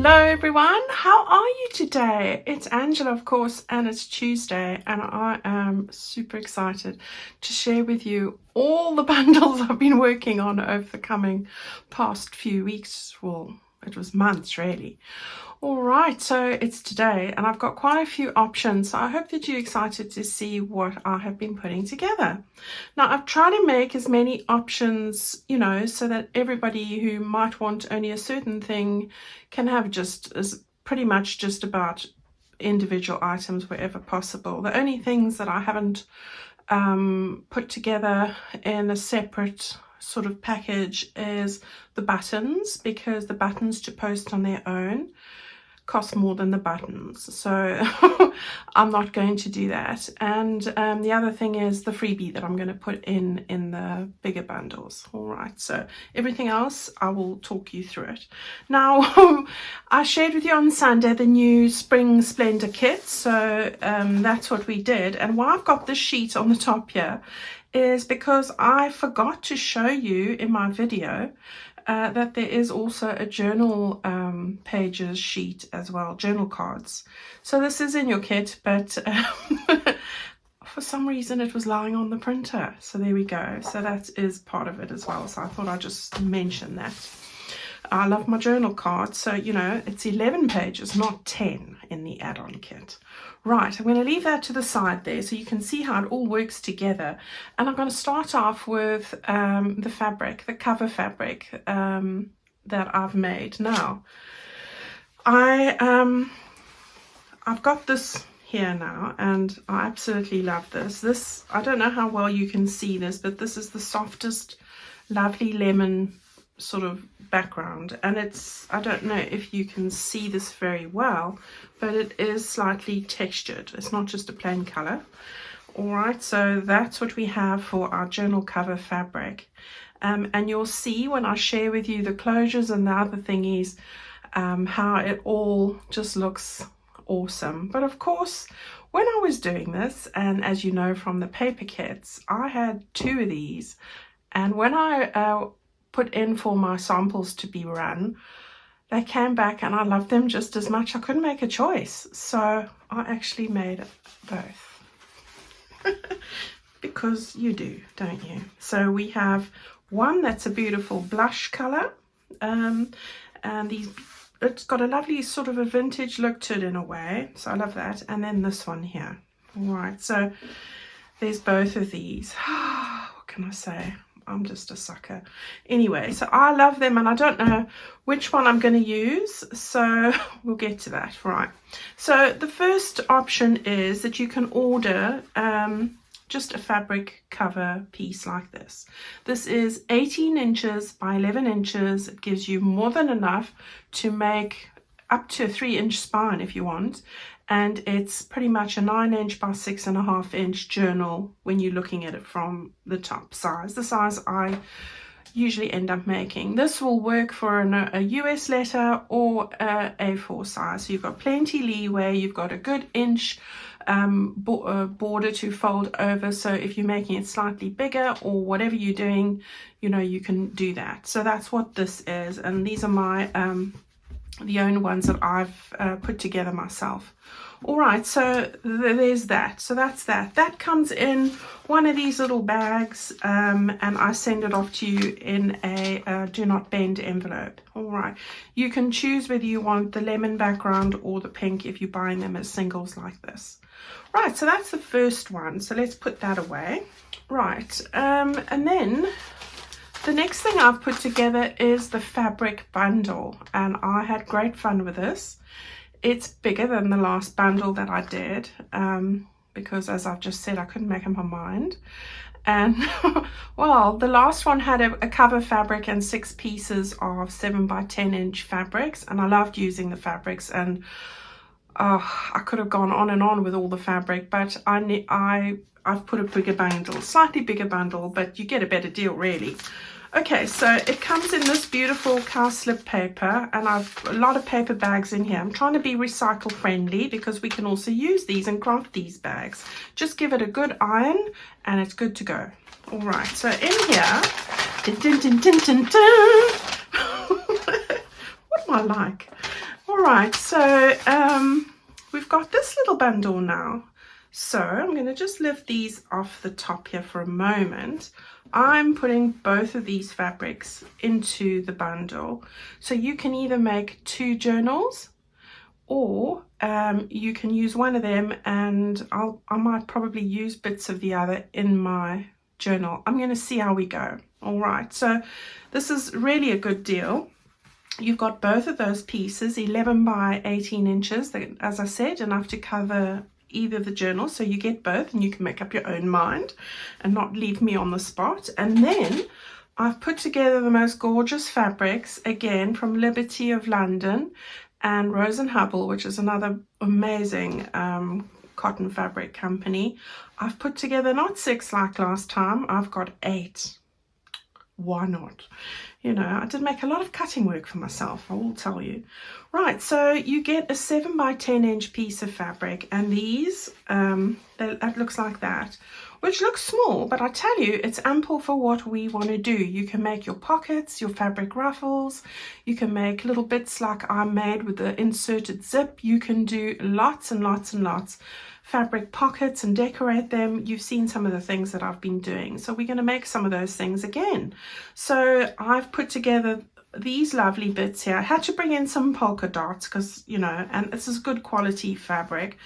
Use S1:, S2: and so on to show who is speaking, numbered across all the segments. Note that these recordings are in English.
S1: Hello everyone, how are you today? It's Angela, of course, and it's Tuesday, and I am super excited to share with you all the bundles I've been working on over the past few weeks. Well, it was months really. All right, so it's today and I've got quite a few options, so I hope that you're excited to see what I have been putting together. Now, I've tried to make as many options, so that everybody who might want only a certain thing can have pretty much just about individual items wherever possible. The only things that I haven't put together in a separate sort of package is the buttons, because the buttons to post on their own cost more than the buttons, so I'm not going to do that. And the other thing is the freebie that I'm going to put in the bigger bundles. All right, so everything else I will talk you through it. Now, I shared with you on Sunday the new Spring Splendor kit, so that's what we did. And why I've got this sheet on the top here is because I forgot to show you in my video that there is also a journal pages sheet as well, journal cards. So this is in your kit, but for some reason it was lying on the printer. So there we go. So that is part of it as well. So I thought I'd just mention that. I love my journal cards. So, it's 11 pages, not 10 in the add-on kit. Right, I'm going to leave that to the side there so you can see how it all works together. And I'm going to start off with the fabric, the cover fabric that I've made. Now, I've got this here now, and I absolutely love this. I don't know how well you can see this, but this is the softest, lovely lemon sort of background, and I don't know if you can see this very well, but it is slightly textured. It's not just a plain color. All right, so that's what we have for our journal cover fabric, and you'll see when I share with you the closures and the other thingies how it all just looks awesome. But of course, when I was doing this, and as you know from the paper kits, I had 2 of these, and when I put in for my samples to be run, they came back and I loved them just as much. I couldn't make a choice, so I actually made both. Because you do, don't you? So we have one that's a beautiful blush color, and it's got a lovely sort of a vintage look to it in a way, so I love that. And then this one here. All right, so there's both of these. What can I say? I'm just a sucker. Anyway, so I love them, and I don't know which one I'm going to use, so we'll get to that. Right, so the first option is that you can order just a fabric cover piece like this. This is 18 inches by 11 inches. It gives you more than enough to make up to a 3-inch spine if you want, and it's pretty much a 9-inch by 6.5-inch journal when you're looking at it from the top size, the size I usually end up making. This will work for a US letter or a A4 size, so you've got plenty leeway. You've got a good inch border to fold over, so if you're making it slightly bigger or whatever you're doing, you can do that. So that's what this is, and these are my the only ones that I've put together myself. All right, so there's that. So that's that. That comes in one of these little bags, and I send it off to you in a do not bend envelope. All right, you can choose whether you want the lemon background or the pink if you're buying them as singles like this. Right, so that's the first one. So let's put that away. Right, and then the next thing I've put together is the fabric bundle, and I had great fun with this. It's bigger than the last bundle that I did, because as I've just said, I couldn't make up my mind. And well, the last one had a cover fabric and 6 pieces of 7 by 10 inch fabrics, and I loved using the fabrics, and I could have gone on and on with all the fabric, but I've put a bigger bundle, slightly bigger bundle, but you get a better deal really. Okay, so it comes in this beautiful cowslip paper, and I've a lot of paper bags in here. I'm trying to be recycle friendly because we can also use these and craft these bags. Just give it a good iron and it's good to go. All right, so in here, dun, dun, dun, dun, dun, dun. What am I like? Alright, so we've got this little bundle now. So I'm going to just lift these off the top here for a moment. I'm putting both of these fabrics into the bundle. So you can either make 2 journals, or you can use one of them, and I might probably use bits of the other in my journal. I'm going to see how we go. Alright, so this is really a good deal. You've got both of those pieces, 11 by 18 inches, that, as I said, enough to cover either of the journals, so you get both and you can make up your own mind and not leave me on the spot. And then I've put together the most gorgeous fabrics, again from Liberty of London and Rose and Hubble, which is another amazing cotton fabric company. I've put together not 6 like last time, I've got 8. Why not? You know, I did make a lot of cutting work for myself, I will tell you. Right, so you get a 7 by 10 inch piece of fabric, and these, that looks like that, which looks small, but I tell you, it's ample for what we want to do. You can make your pockets, your fabric ruffles, you can make little bits like I made with the inserted zip. You can do lots and lots and lots fabric pockets and decorate them. You've seen some of the things that I've been doing, so we're going to make some of those things again. So I've put together these lovely bits here. I had to bring in some polka dots because, you know, and this is good quality fabric.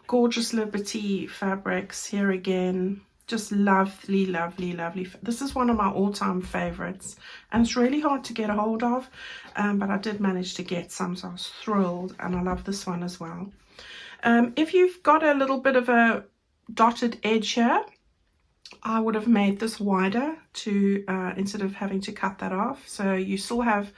S1: Gorgeous Liberty fabrics here again. Just lovely, lovely, lovely. This is one of my all-time favorites, and it's really hard to get a hold of, but I did manage to get some, so I was thrilled, and I love this one as well. If you've got a little bit of a dotted edge here, I would have made this wider to instead of having to cut that off, so you still have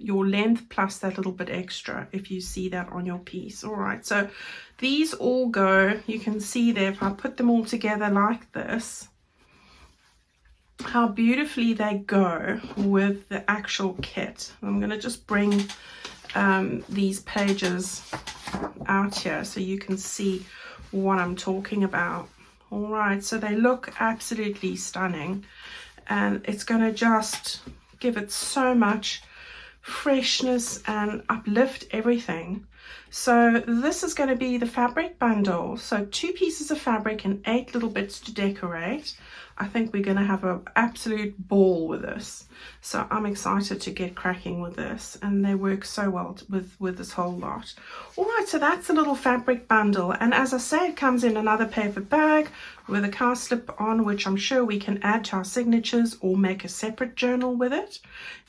S1: your length plus that little bit extra if you see that on your piece. All right, so these all go, you can see there, if I put them all together like this, how beautifully they go with the actual kit. I'm going to just bring these pages out here so you can see what I'm talking about. All right, so they look absolutely stunning, and it's going to just give it so much freshness and uplift everything. So this is going to be the fabric bundle, so 2 pieces of fabric and 8 little bits to decorate. I think we're going to have an absolute ball with this, so I'm excited to get cracking with this, and they work so well with this whole lot. All right, so that's a little fabric bundle, and as I say, it comes in another paper bag with a cowslip on, which I'm sure we can add to our signatures or make a separate journal with it.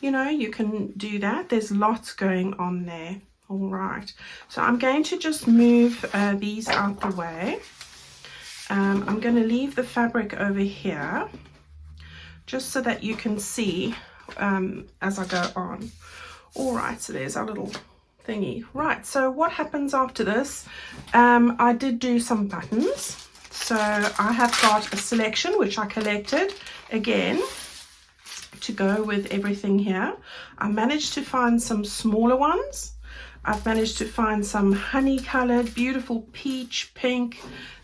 S1: You know, you can do that. There's lots going on there. All right, so I'm going to just move these out the way. I'm going to leave the fabric over here just so that you can see as I go on. All right, so there's our little thingy. Right, so what happens after this? I did do some buttons. So I have got a selection which I collected again to go with everything here. I managed to find some smaller ones. I've managed to find some honey colored, beautiful peach, pink,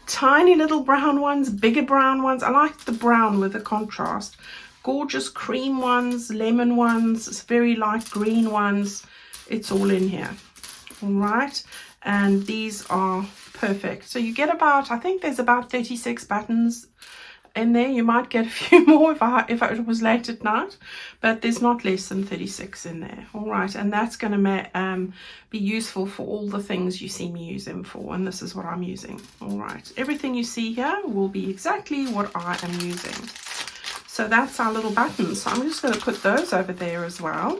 S1: tiny little brown ones, bigger brown ones. I like the brown with the contrast. Gorgeous cream ones, lemon ones, very light green ones. It's all in here. All right, and these are perfect. So you get about, I think there's about 36 buttons in there. You might get a few more if it was late at night, but there's not less than 36 in there. All right, and that's going to be useful for all the things you see me use them for, and this is what I'm using. All right, everything you see here will be exactly what I am using. So that's our little buttons. So I'm just going to put those over there as well,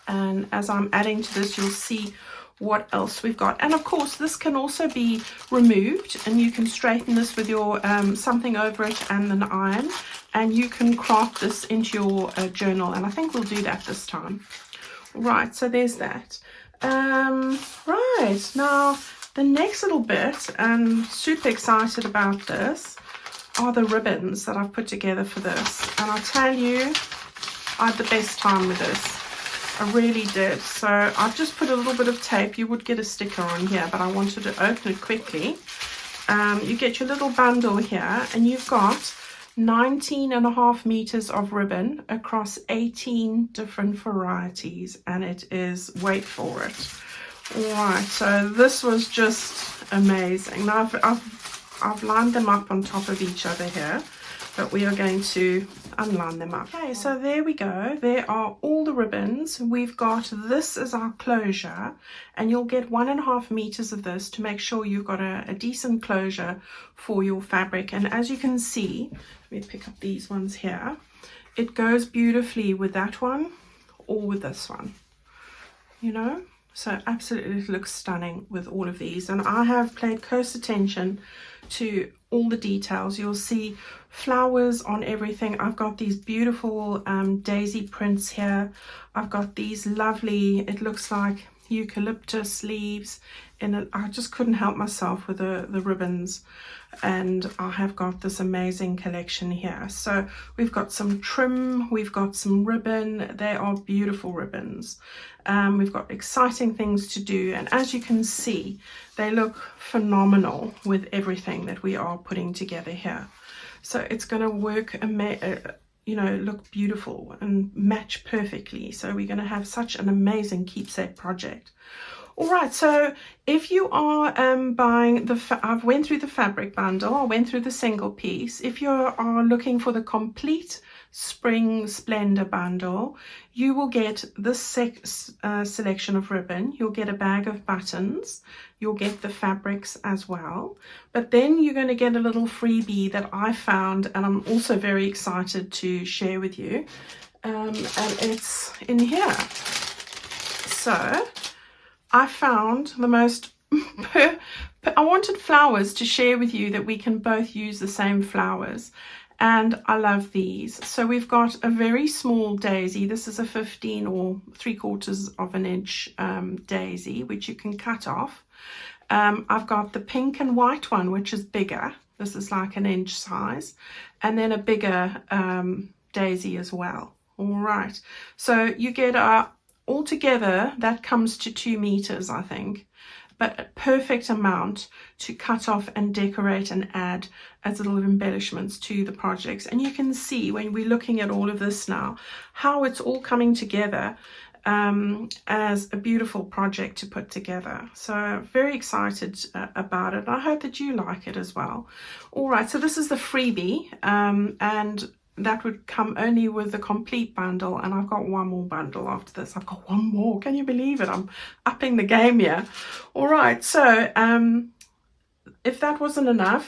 S1: and as I'm adding to this, you'll see what else we've got. And of course, this can also be removed, and you can straighten this with your something over it and an iron, and you can craft this into your journal, and I think we'll do that this time. Right, so there's that. Right, now the next little bit, I'm super excited about this, are the ribbons that I've put together for this, and I'll tell you, I had the best time with this. I really did. So I've just put a little bit of tape. You would get a sticker on here, but I wanted to open it quickly. You get your little bundle here, and you've got 19.5 meters of ribbon across 18 different varieties, and it is, wait for it. All right, so this was just amazing. Now I've lined them up on top of each other here, but we are going to unline them up. Okay, so there we go. There are all the ribbons. We've got this as our closure, and you'll get 1.5 meters of this to make sure you've got a decent closure for your fabric. And as you can see, let me pick up these ones here. It goes beautifully with that one or with this one, you know. So absolutely, it looks stunning with all of these. And I have paid close attention to all the details. You'll see flowers on everything. I've got these beautiful daisy prints here. I've got these lovely, it looks like eucalyptus leaves, and I just couldn't help myself with the ribbons. And I have got this amazing collection here. So we've got some trim, we've got some ribbon. They are beautiful ribbons. We've got exciting things to do, and as you can see, they look phenomenal with everything that we are putting together here. So it's going to work, you know, look beautiful and match perfectly. So we're going to have such an amazing keepsake project. All right, so if you are buying I've went through the fabric bundle, I went through the single piece. If you are looking for the complete Spring Splendor bundle, you will get this selection of ribbon. You'll get a bag of buttons. You'll get the fabrics as well. But then you're going to get a little freebie that I found, and I'm also very excited to share with you. And it's in here. So I found the most I wanted flowers to share with you that we can both use the same flowers, and I love these. So we've got a very small daisy. This is a 15 or 3/4 of an inch daisy, which you can cut off. I've got the pink and white one, which is bigger. This is like an inch size, and then a bigger daisy as well. All right, so you get altogether that comes to 2 meters, I think, but a perfect amount to cut off and decorate and add as little embellishments to the projects. And you can see when we're looking at all of this now, how it's all coming together as a beautiful project to put together. So very excited about it. I hope that you like it as well. All right, so this is the freebie, and that would come only with the complete bundle, and I've got one more bundle after this. I've got one more. Can you believe it? I'm upping the game here. All right, so if that wasn't enough,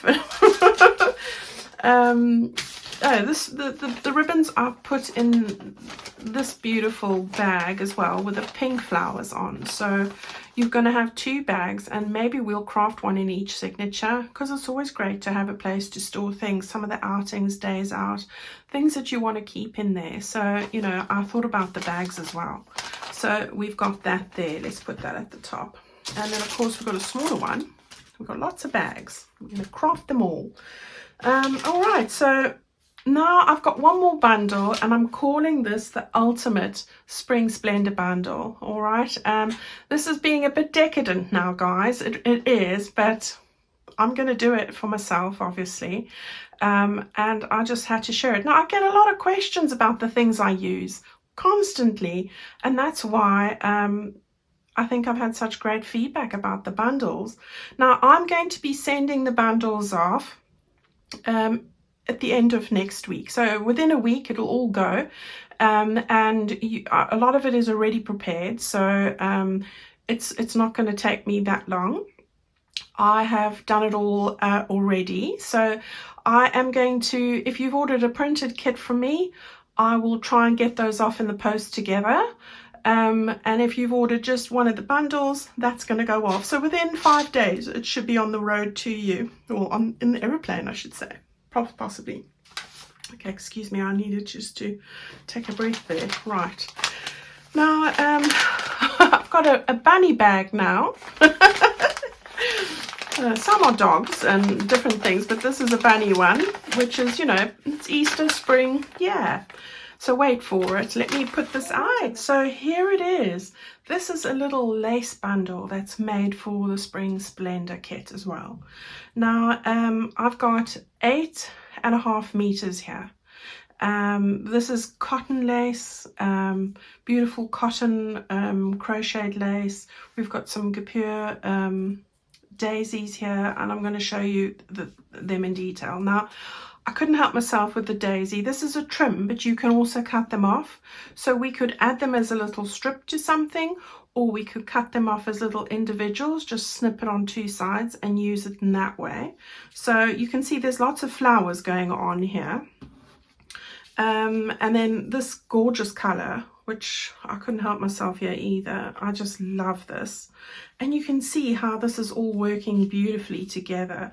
S1: the ribbons are put in this beautiful bag as well with the pink flowers on. So you're going to have 2 bags, and maybe we'll craft one in each signature, because it's always great to have a place to store things, some of the outings, days out, things that you want to keep in there. So, you know, I thought about the bags as well. So we've got that there. Let's put that at the top. And then, of course, we've got a smaller one. We've got lots of bags. We're going to craft them all. All right, so now I've got one more bundle, and I'm calling this the ultimate Spring Splendor bundle. All right, this is being a bit decadent now, guys. It is, but I'm going to do it for myself, obviously, and I just had to share it. Now, I get a lot of questions about the things I use constantly, and that's why I think I've had such great feedback about the bundles. Now, I'm going to be sending the bundles off at the end of next week. So within a week, it'll all go. And a lot of it is already prepared. So it's not going to take me that long. I have done it all already. So I am going to, if you've ordered a printed kit from me, I will try and get those off in the post together. And if you've ordered just one of the bundles, that's going to go off. So within 5 days, it should be on the road to you, or in the aeroplane, I should say. Possibly. Okay, excuse me, I needed just to take a breath there. Right. Now, I've got a bunny bag now. Some are dogs and different things, but this is a bunny one, which is, you know, it's Easter, spring, yeah. So wait for it. Let me put this out. So here it is. This is a little lace bundle that's made for the Spring Splendor kit as well. Now, I've got 8.5 meters here. This is cotton lace, beautiful cotton crocheted lace. We've got some guipure daisies here, and I'm going to show you them in detail. Now, I couldn't help myself with the daisy. This is a trim, but you can also cut them off. So we could add them as a little strip to something, or we could cut them off as little individuals, just snip it on 2 sides and use it in that way. So you can see there's lots of flowers going on here. And then this gorgeous color, which I couldn't help myself here either. I just love this. And you can see how this is all working beautifully together.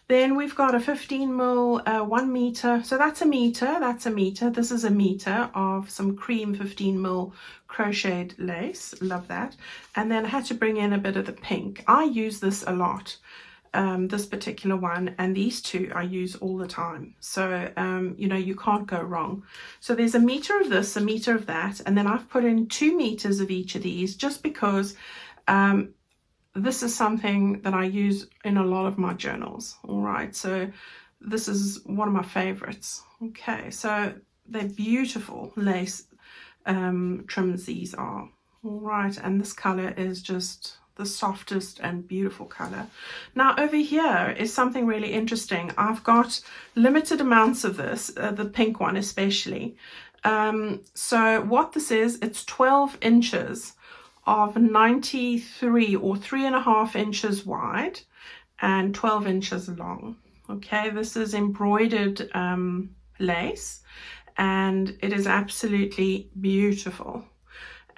S1: Then we've got a 15mm 1 meter. So that's a meter, that's a meter. This is a meter of some cream 15mm crocheted lace. Love that. And then I had to bring in a bit of the pink. I use this a lot. This particular one, and these two I use all the time. So, you know, you can't go wrong. So there's a meter of this, a meter of that, and then I've put in 2 meters of each of these just because this is something that I use in a lot of my journals. All right, so this is one of my favorites. Okay, so they're beautiful lace trims these are. All right, and this color is just the softest and beautiful color. Now over here is something really interesting. I've got limited amounts of this, the pink one especially. So what this is, it's 12 inches of 93 or 3.5 inches wide and 12 inches long. Okay, this is embroidered lace, and it is absolutely beautiful.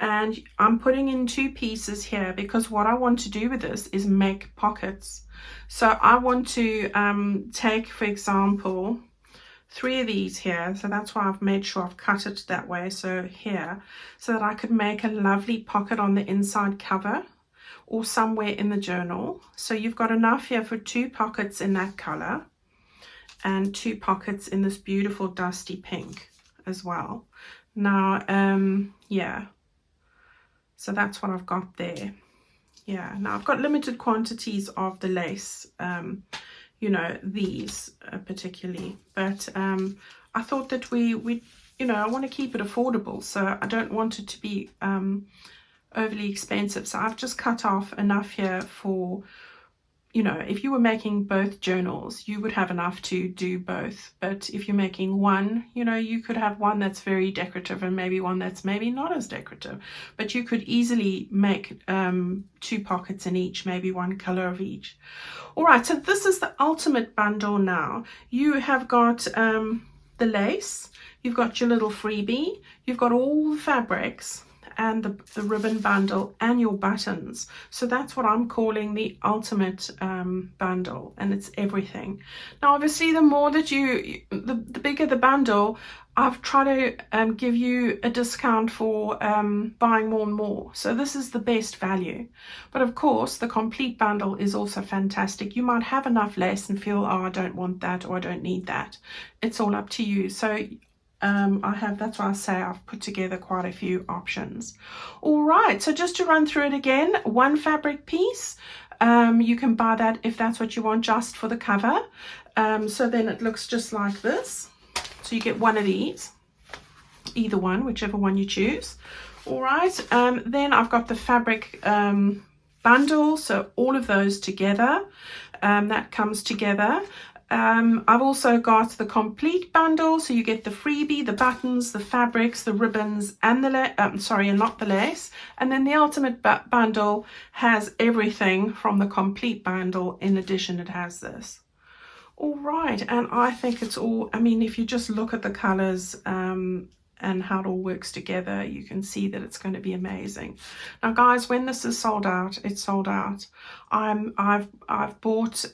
S1: And I'm putting in 2 pieces here because what I want to do with this is make pockets. So I want to take, for example, 3 of these here. So that's why I've made sure I've cut it that way. So here, so that I could make a lovely pocket on the inside cover or somewhere in the journal. So you've got enough here for 2 pockets in that color and 2 pockets in this beautiful dusty pink as well. Now, yeah. So that's what I've got there. Yeah, now I've got limited quantities of the lace, you know, these particularly. But I thought that we, you know, I want to keep it affordable. So I don't want it to be overly expensive. So I've just cut off enough here for, you know, if you were making both journals, you would have enough to do both. But if you're making one, you know, you could have one that's very decorative and maybe one that's maybe not as decorative. But you could easily make 2 pockets in each, maybe 1 color of each. All right, so this is the ultimate bundle now. You have got the lace, you've got your little freebie, you've got all the fabrics, and the ribbon bundle and your buttons. So that's what I'm calling the ultimate bundle, and it's everything. Now obviously the more that the bigger the bundle, I've tried to give you a discount for buying more and more. So this is the best value. But of course the complete bundle is also fantastic. You might have enough lace and feel, oh, I don't want that, or I don't need that. It's all up to you. So that's why I say I've put together quite a few options. All right, so just to run through it again, 1 fabric piece, you can buy that if that's what you want, just for the cover. So then it looks just like this. So you get 1 of these, either one, whichever one you choose. All right, then I've got the fabric bundle, so all of those together, that comes together. I've also got the complete bundle, so you get the freebie, the buttons, the fabrics, the ribbons, and and not the lace. And then the ultimate bundle has everything from the complete bundle. In addition, it has this. All right, and I think it's all, I mean, if you just look at the colors and how it all works together, you can see that it's going to be amazing. Now guys, when this is sold out, it's sold out. I've bought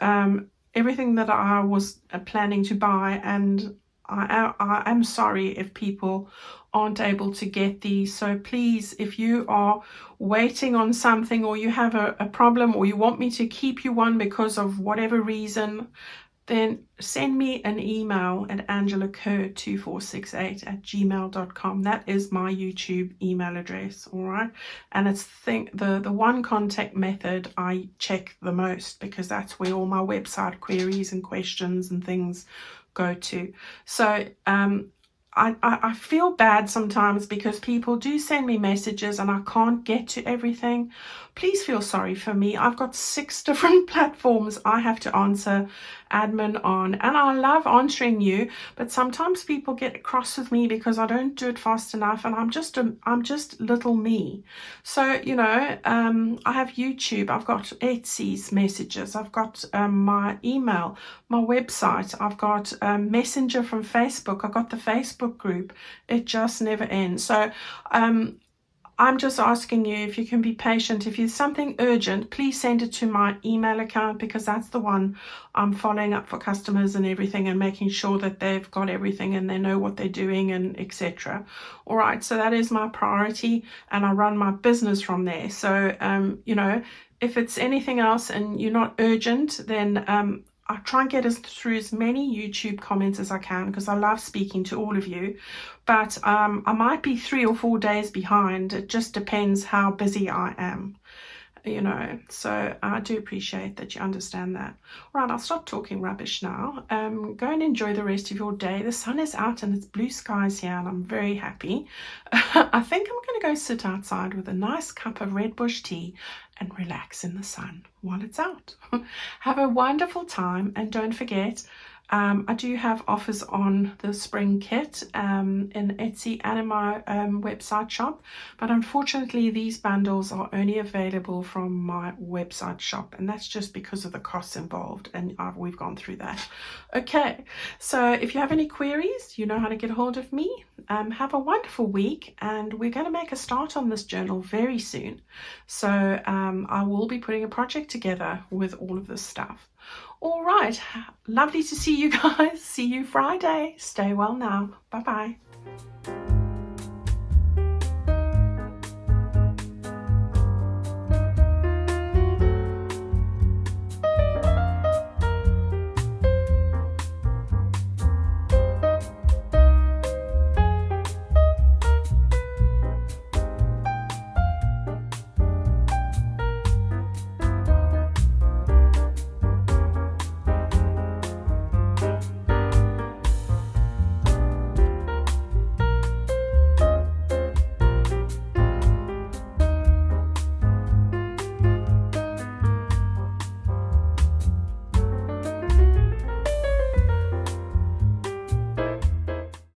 S1: everything that I was planning to buy, and I am sorry if people aren't able to get these. So please, if you are waiting on something, or you have a problem, or you want me to keep you one because of whatever reason, then send me an email at angelakerr2468@gmail.com. That is my YouTube email address, all right? And it's the one contact method I check the most, because that's where all my website queries and questions and things go to. So I feel bad sometimes because people do send me messages and I can't get to everything. Please feel sorry for me. I've got 6 different platforms I have to answer admin on, and I love answering you, but sometimes people get cross with me because I don't do it fast enough, and I'm just little me. So, you know, I have YouTube, I've got Etsy's messages, I've got my email, my website, I've got Messenger from Facebook, I've got the Facebook group. It just never ends. So I'm just asking you if you can be patient. If there's something urgent, please send it to my email account, because that's the one I'm following up for customers and everything, and making sure that they've got everything and they know what they're doing, and etc. All right, so that is my priority, and I run my business from there. So you know, if it's anything else and you're not urgent, then I try and get us through as many YouTube comments as I can, because I love speaking to all of you. But I might be 3 or 4 days behind. It just depends how busy I am, you know. So I do appreciate that you understand that. All right, I'll stop talking rubbish now. Go and enjoy the rest of your day. The sun is out and it's blue skies here, and I'm very happy. I think I'm going to go sit outside with a nice cup of red bush tea and relax in the sun while it's out. Have a wonderful time, and don't forget, I do have offers on the spring kit in Etsy and in my website shop, but unfortunately these bundles are only available from my website shop, and that's just because of the costs involved, and we've gone through that. Okay, so if you have any queries, you know how to get a hold of me. Have a wonderful week, and we're going to make a start on this journal very soon. So I will be putting a project together with all of this stuff. All right, lovely to see you guys. See you Friday. Stay well now. Bye-bye.